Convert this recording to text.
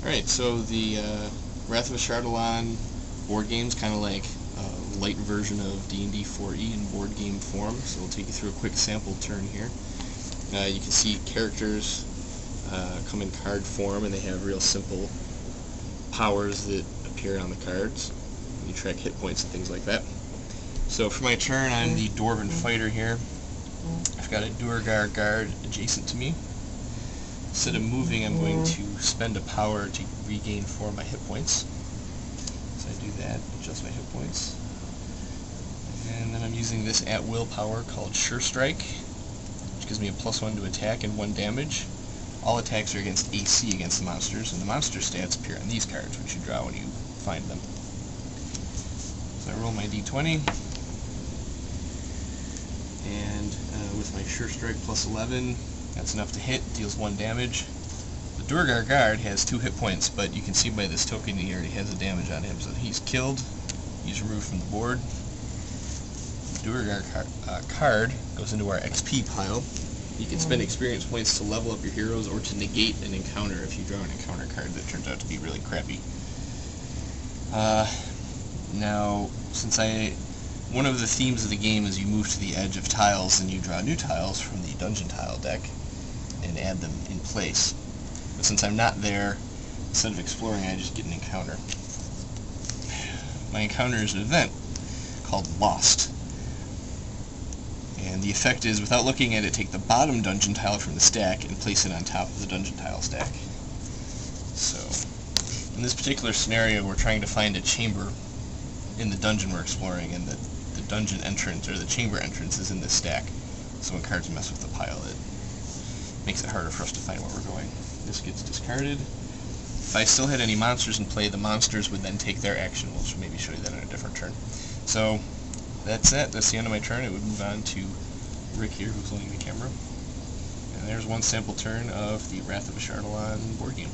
Alright, so the Wrath of Ashardalon board game is kind of like a light version of D&D 4E in board game form, so we'll take you through a quick sample turn here. You can see characters come in card form, and they have real simple powers that appear on the cards. You track hit points and things like that. So for my turn, I'm the Dwarven Fighter here. I've got a Duergar guard adjacent to me. Instead of moving, I'm going to spend a power to regain 4 of my hit points. So I do that, adjust my hit points. And then I'm using this at-will power called Sure Strike, which gives me a +1 to attack and 1 damage. All attacks are against AC against the monsters, and the monster stats appear on these cards, which you draw when you find them. So I roll my d20, and with my Sure Strike +11, that's enough to hit, deals 1 damage. The Duergar guard has 2 hit points, but you can see by this token he already has a damage on him, so he's killed. He's removed from the board. The Duergar card goes into our XP pile. You can spend experience points to level up your heroes or to negate an encounter if you draw an encounter card that turns out to be really crappy. Now, since one of the themes of the game is you move to the edge of tiles and you draw new tiles from the dungeon tile deck and add them in place. But since I'm not there, instead of exploring, I just get an encounter. My encounter is an event called Lost. And the effect is, without looking at it, take the bottom dungeon tile from the stack and place it on top of the dungeon tile stack. So, in this particular scenario, we're trying to find a chamber in the dungeon we're exploring, and the dungeon entrance, or the chamber entrance, is in this stack. So when cards mess with the pile, it makes it harder for us to find where we're going. This gets discarded. If I still had any monsters in play, the monsters would then take their action. We'll maybe show you that on a different turn. So that's it. That's the end of my turn. It would move on to Rick here, who's holding the camera. And there's one sample turn of the Wrath of Ashardalon board game.